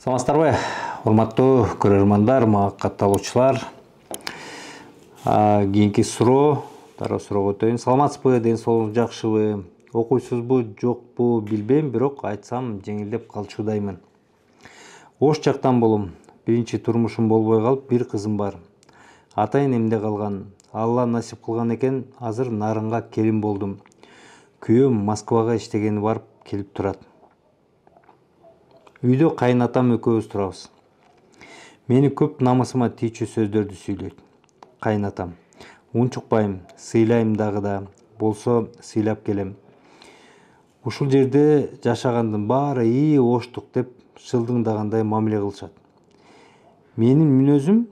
Саламатсыздарбы, урматтуу көрөрмандар, мага катталуучулар. Кийинки суроо, дароо суроого өтөйүн. Саламатсызбы, ден соолугуңуз жакшыбы, окуйсузбу, жокпу билбейм, бирок айтсам жеңилдеп калчудаймын. Ош жактан болом. Биринчи турмушум болбой калып, бир кызым бар. Атайын эмде калган. Алла насип кылган экен, азыр Нарынга келин болдум. Күйөөм Москвага иштегени барып келип турат. Үйдө кайнатам экөөбүз турабыз. Мени көп намысыма тийчү сөздөрдү сүйлөйт. Кайнатам. Унчукпайм, сыйлайм дагы да, болсо сыйлап келем. Ушул жерде жашагандын баары оштук деп шылдыңдагандай мамиле кылышат. Менин мүнөзүм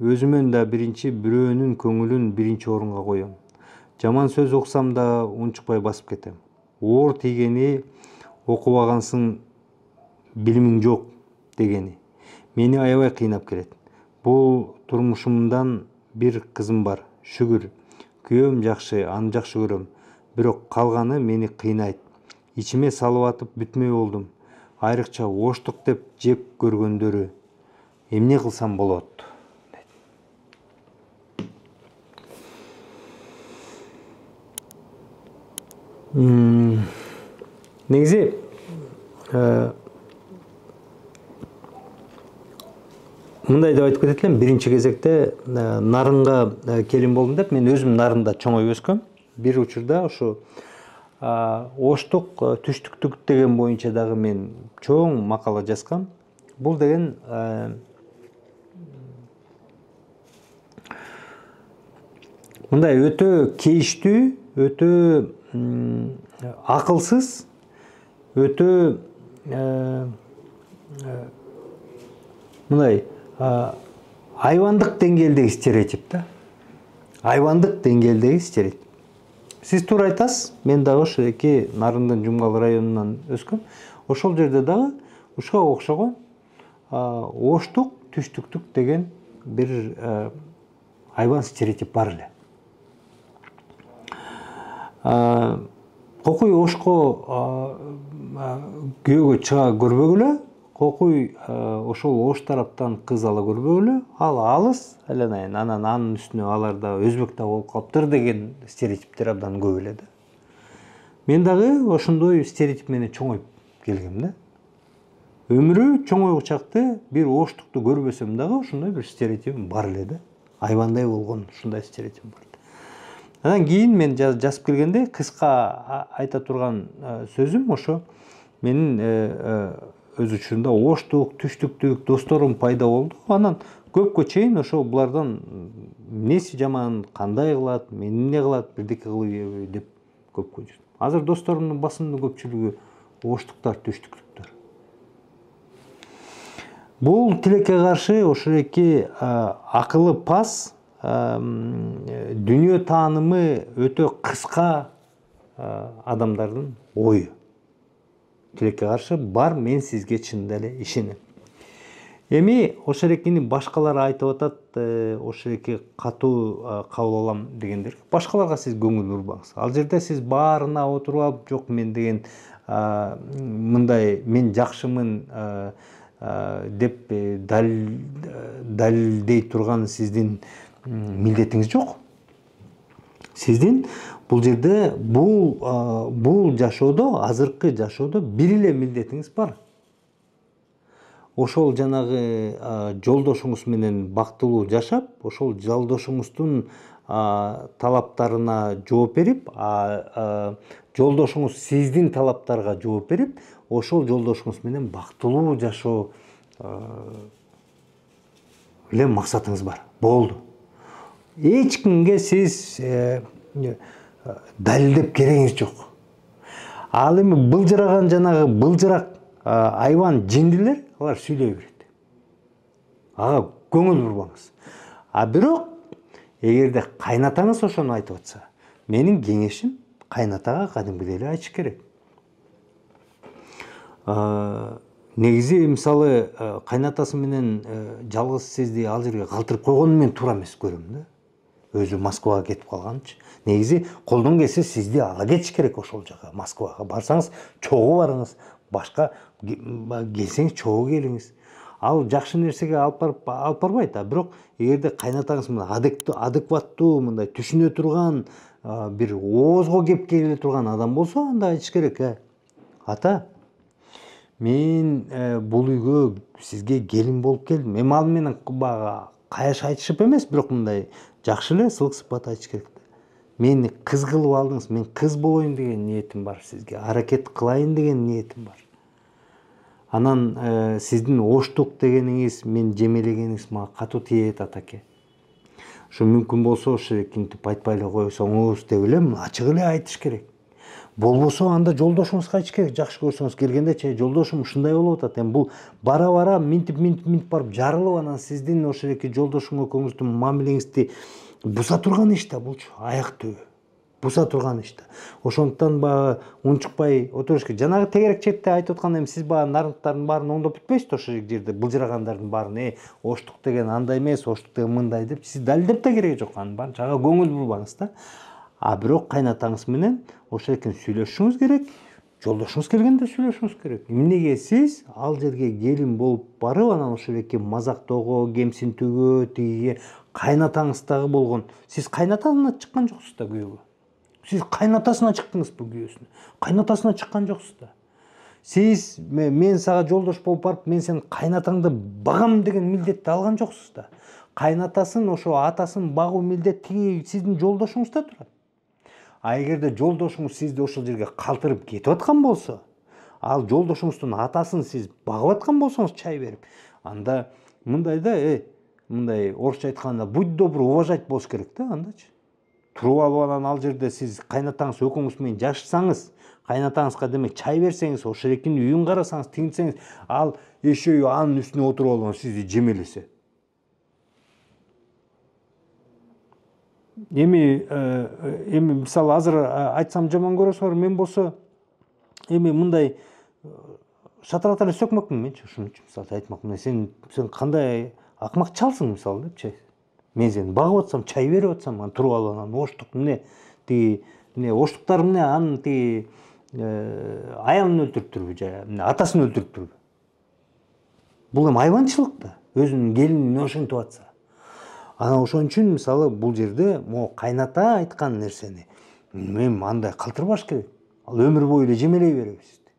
өзүмөн да биринчи бирөөнүн көңүлүн биринчи орунга коем. Жаман сөз окусам да унчукпай басып кетем. Оор тийгени окубагансың, билимиң жок дегени мени аябай кыйнап келет. Бул турмушумдан бир кызым бар, шүгүр. Күйөөм жакшы, аны жакшы көрөм. Бирок калганы мени кыйнайт. Ичиме салып атып бүтмөй болдум. Айрыкча оштук деп жеп көргөндөрү. Эмне кылсам болот? Негизи мындай деп айтып кетет элем, биринчи кезекте Нарынга келин болдум деп, мен өзүм Нарында чоңоюп өскөм. Бир учурда ушу оштук, түштүктүк деген боюнча дагы мен чоң макала жазгам. Бул деген мындай өтө кейиштүү, өтө акылсыз, өтө мындай айвандык деңгээлдеги стереотип да. Айвандык деңгээлдеги стереотип. Сиз туура айтасыз. Мен дагы ошо эки Нарындын Жумгал районунан өскөм. Ошол жерде дагы ушуга окшогон оштук, түштүктүк деген бир айван стереотип бар эле. Кокуй Ошко күйөөгө чыга көрбөгүлө, Кокуй ошол Ош тараптан кыз ала көрбөгүлө, ал алыс, айланайын, анан анын үстүнө алар да өзбек да болуп калыптыр деген стереотиптер абдан көп эле да. Мен дагы ошондой стереотип менен чоңоюп келгем да. Өмүрү чоңойгу чакты бир оштукту көрбөсөм дагы ошондой бир стереотипим бар эле да. Айвандай болгон ушундай стереотипим бар. Анан кийин мен жазып келгенде кыска айта турган сөзүм ошо менин өз учурунда оштук, түштүктүк досторум пайда болду. Анан көпкө чейин ошо булардан эмнеси жаман, кандай кылат, мени эмне кылат, бирдеке кылып деп көпкө жүрдүм. Азыр досторумдун басымдуу көпчүлүгү оштуктар, түштүктүктөр. Бул тилекке каршы ошол эки акылы пас, дүйнө таанымы өтө кыска адамдардын ою. Тилекке каршы бар, мен сизге чындап эле ишенем. Эми ошол экини башкалар айтып атат, ошол эки катуу кабыл алам дегендер. Башкаларга сиз көңүл бурбаңыз. Ал жерде сиз баарына отуруп алып, жок мен деген мындай, мен жакшымын деп далилдей турган сиздин милдетиңиз жок. Сиздин бул жерде бул жашоодо, азыркы жашоодо бир эле милдетиңиз бар. Ошол жанагы жолдошуңуз менен бактылуу жашап, ошол жолдошуңуздун талаптарына жооп берип, жолдошуңуз сиздин талаптарга жооп берип, ошол жолдошуңуз менен бактылуу жашоо эле максатыңыз бар. Болду. Эч кимге сиз далилдеп керегиңиз жок. Ал эми былжыраган жанагы былжырак айван жиндилер, алар сүйлөй берет. Ага көңүл бурбаңыз. Бирок эгерде кайнатаңыз ошону айтып атса, менин кеңешим кайнатага кадимгидей эле айтыш керек. Негизи мисалы кайнатасы менен жалгыз сизди ал жерге калтырып койгону мен туура эмес көрөм да. өзү Москвага кетип калганчы. Негизи колдон келсе сизди ала кетиш керек ошол жака. Москвага барсаңыз чогуу барыңыз, башка келсеңиз чогуу келиңиз. Ал жакшы нерсеге алып барбайт. Бирок эгерде кайнатаңыз адекваттуу, мындай түшүнө турган, бир оозго кеп келе турган адам болсо, анда айтыш керек: ата, мен бул үйгө сизге келин болуп келдим. Эми ал менен баягы каяш айтышып эмес, бирок мындай жакшы эле сылык сыпат айтыш керек. Мени кыз кылып алдыңыз, мен кыз болоюн деген ниетим бар сизге, аракет кылайын деген ниетим бар. Анан сиздин оштук дегениңиз, мен жемелегениңиз мага катуу тиет, атаке. Ошо мүмкүн болсо ошо эркинтип айтпай эле койсоңуз деп элем, ачык эле айтыш керек. Болбосо анда жолдошуңузга айтыш керек, жакшы көрсөңүз келгенде: жолдошум ушундай болуп атат. Эми бул бара минтип барып жарылып, анан сиздин ошо жолдошуң экөөңүздүн мамилеңизди буза турган иш да булчу, аяк түбү. Буса турган иш да. Ошондуктан баягы унчукпай отуруш керек. Жанагы тегерек четте айтып атканда, эми сиз баягы нарынттардын баарын оңдоп бүтпөйсүз ошол жерде, былжырагандардын баарын: оштук деген андай эмес, оштук деген мындай деп, сиз далилдеп да кереги жок. Анын баарын жага көңүл бурбаңыз да. Бирок кайнатаңыз менен ошол сүйлөшүшүңүз керек. Жолдошуңуз келгенде сүйлөшүңүз керек. Эмнеге сиз ал жерге келин болуп барып, анан ошол мазактоого, кемсинтүүгө, тигиге кайнатаңыз дагы болгон. Сиз кайнатасына чыккан жоксуз да күйөөгө. Siz kaynatasına çıktınız bu güyösüne. Kaynatasına çıkkan жоксуз да. Siz men sağa жолдош болуп барып, мен сенин кайнатаңды багам деген милдетти алган жоксуз да. Кайнатасын, ошо атасын багуу милдет тиги сиздин жолдошуңузда турат. Эгерде жолдошуңуз сизди ошол жерге калтырып кетип аткан болсо, ал жолдошуңуздун атасын сиз багып аткан болсоңуз чай берип, анда мындай да, мындай орусча айтканда будь добр уважать болуш керек да, андачы. Туруп алып анан ал жерде сиз кайнатаңыз экөөңүз менен жашасаңыз, кайнатаңызга демек чай берсеңиз, ошол экинин үйүн карасаңыз, тигинсеңиз, ал эшеği анын үстүнө отуруп алып сизди жемелесе. Эми мисалы азыр айтсам жаман көрөсүңөр, мен болсо эми мындай шатырат эле сөкмөкмүн менчи, ошон үчүн мисалы айтмакмын: сен кандай акмак чалсың мисалы депчи. Мен сени багып атсам, чай берип атсам, туруп алып анан оштук оштуктар анын тиги аялын өлтүрүптүрбү же атасын өлтүрүптүрбү? Бул эми айбанчылык да, өзүнүн келинин ошентип атса. Анан ошон үчүн мисалы бул жерде могу кайната айткан нерсени мен андай калтырбаш керек. Ал өмүр бою эле жемелей береби сизди?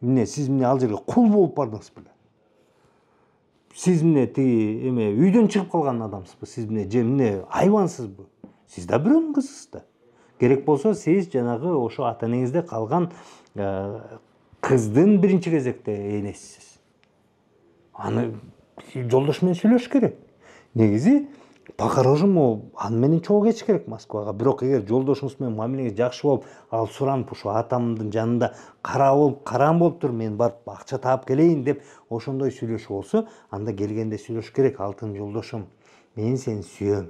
Эмне сиз ал жерге кул болуп бардыңыз беле? Siz mine tigi үйдөн чыгып калган адамсызбы? Siz мine айбансызбы? Siz да бирөөнүн кызысыз да. Керек болсо сиз жанагы ошо ата энеңизде калган кыздын биринчи кезекте энесисиз. Аны жолдош менен сүйлөшүш керек. Негизи по-хорошему аны менен чогуу кетиш керек Москвага. Бирок эгер жолдошуңуз менен мамилеңиз жакшы болуп, ал суранып ошо атамдын жанында караам болуп тур, мен барып акча таап келейин деп ошондой сүйлөшүү болсо, анда келгенде сүйлөшүш керек: алтын жолдошум, мен сени сүйөм,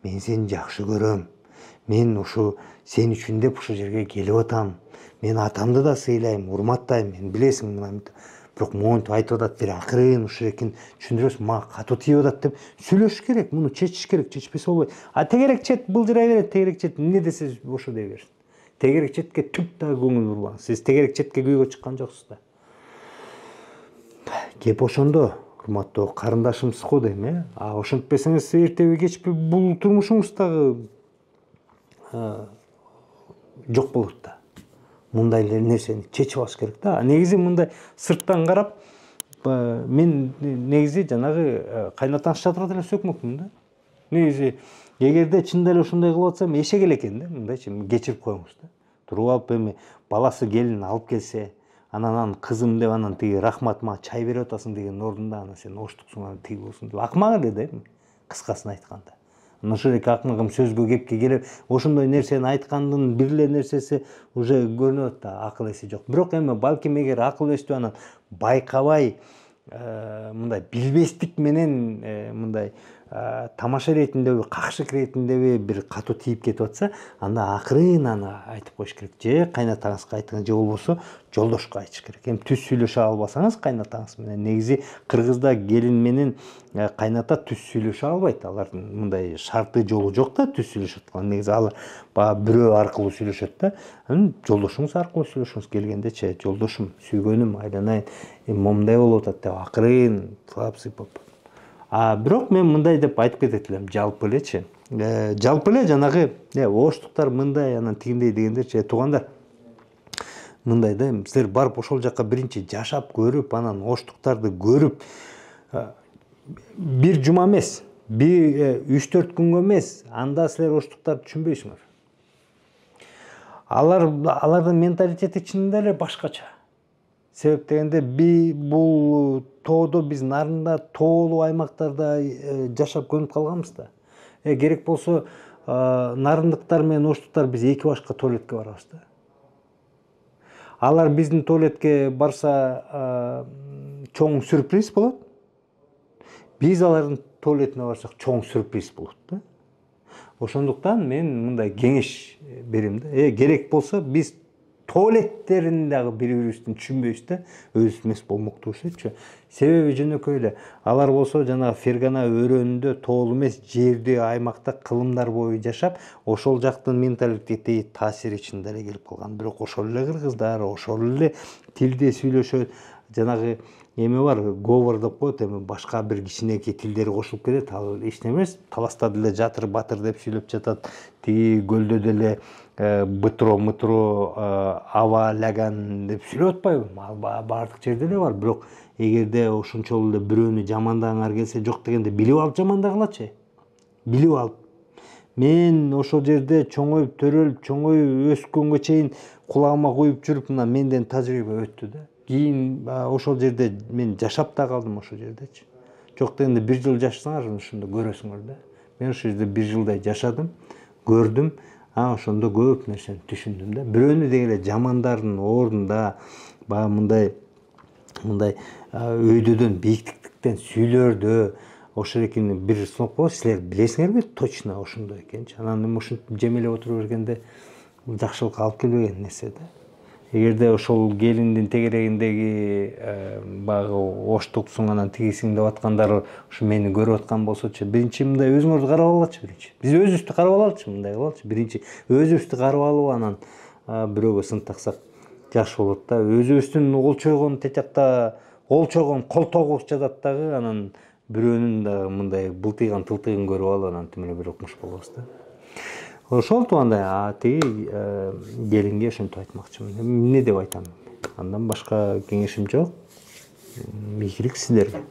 мен сени жакшы көрөм, мен ушу сен үчүн деп ушул жерге келип атам, мен атамды да сыйлайм, урматтайм, мен билесиң мына. Бирок монтип айтып атат, бир акырын ушул экин түшүндүрөсүң, мага катуу тийип атат деп сүйлөшүш керек, муну чечиш керек, чечпесе болбойт. Тегерек чет былжырай берет, тегерек чет эмне десе ошо дей берсин. Тегерек четке түк да көңүл бурбаңыз. Сиз тегерек четке күйгө чыккан жоксуз да. Кеп ошондо, урматтуу карындашымсыз го дейм, ошентпесеңиз эртеби кечпи бул турмушуңуз дагы жок болот да. Мындай нерсени чечип алыш керек да. Негизи мындай сырттан карап, мен негизи жанагы кайнатаңыз шатырат эле сөкмөкмүн да. Негизи эгерде чындап эле ушундай кылып атса, эшек эле экен да, мындайчы кечирип коюңуз да. Туруп алып эми баласы келин алып келсе, анан кызым деп анан тиги рахмат мага чай берип атасың деген ордунда анан сен оштуксуң, анан тиги болсуң деп акмак эле да, кыскасын айтканда. Ошол акмагым сөзгө кепке келип, ошондой нерсени айткандын бир эле нерсеси уже көрүнөт да, акыл эси жок. Бирок эми балким эгер акыл эстүү анан байкабай, мындай билбестик менен мындай тамаша иретиндеби, какшык иретиндеби бир катуу тийип кетип атса, анда акырын аны айтып коюш керек. Же кайнатаңызга айтыңыз, же болбосо жолдошко айтыш керек. Эми түз сүйлөшө албасаңыз кайнатаңыз менен, негизи кыргызда келин менен кайната түз сүйлөшө албайт. Алардын мындай шарты жолу жок да түз сүйлөшөт. Негизи алар баягы бирөө аркылуу сүйлөшөт да. Анан жолдошуңуз аркылуу сүйлөшүңүз, келгендечи, жолдошум, сүйгөнүм, айланайын, момундай болуп атат деп акырын сылап сыйпап. Бирок мен мындай деп айтып кетет элем, жалпы элечи. Жалпы эле жанагы оштуктар мындай, анан тигиндей дегендерчи, туугандар. Мындай да, силер барып ошол жака биринчи жашап көрүп, анан оштуктарды көрүп, бир жума эмес, бир 3-4 күнгө эмес, анда силер оштуктарды түшүнбөйсүңөр. Алардын менталитети чынында эле башкача. Себеп дегенде бул тоодо биз нарында, тоолуу аймактарда жашап көнүп калганбыз да. Керек болсо нарындыктар менен оштуктар биз эки башка туалетке барабыз да. Алар биздин туалетке барса чоң сюрприз болот. Биз алардын туалетине барсак чоң сюрприз болот да. Ошондуктан мен мындай кеңеш берем да. Керек болсо биз туалеттерин дагы бири-бирибиздин түшүнбөйбүз да, өзүбүз эмес болмоктугучу. Себеби жөнөкөй эле. Алар болсо жанагы Фергана өрөөнүндө тоолуу эмес жерди аймакта кылымдар бою жашап, ошол жактын менталитети, таасири чында эле келип калган. Бирок ошол эле кыргыздар, ошол эле тилде сүйлөшөт. Жанагы эме бар, говор деп коет, эми башка бир кичинекей тилдери кошулуп кетет. Ал эч неме эмес. Таласта деле жатыр, батыр деп сүйлөп жатат. Тиги көлдө деле бытро, мытро, аба, ляган деп сүйлөп атпайбы? Ал баардык жерде эле бар. Бирок эгерде ошончол эле бирөөнү жамандагыңар келсе, жок дегенде билип алып жамандагылачы. Билип алып. Мен ошол жерде чоңоюп, төрөлүп, чоңоюп өскөнгө чейин кулагыма куюп жүрүп, мына менден тажрыйба өттү да. Кийин ошол жерде мен жашап да калдым ошол жердечи. Жок дегенде 1 жыл жашасаңар ошондо көрөсүңөр да. Мен ошол жерде 1 жылдай жашадым, көрдүм. Ошондо көп нерсени түшүндүм да. Бирөөнү деги эле жамандардын ордунда баягы мындай өйдөдөн, бийиктиктен сүйлөрдө ошол экени бир сынок болот. Силер билесиңерби точно ошондой экенчи. Анан эми ушинтип жемелеп отура бергенде жакшылыкка алып келбеген нерсе да. Эгерде ошол келиндин тегерегиндеги баягы оштуксуң, анан тигисиң деп аткандар ушу мени көрүп аткан болсочу, биринчи мындай өзүңөрдү карап алгылачы биринчи. Биз өзүбүздү карап алалычы, мындай кылалычы. Биринчи өзүбүздү карап алып, анан бирөөгө сын таксак жакшы болот да. Өзүбүздүн кол чойгон течакта, кол чойгон колтогубуз жатат дагы, анан бирөөнүн дагы мындай былтыйган тылтыгын көрүп алып, анан тим эле бир укмуш болобуз да. Ошол туугандай, тиги келинге ошентип айтмакчымын. Эмне деп айтам? Андан башка кеңешим жок. Ийгилик сиздерге.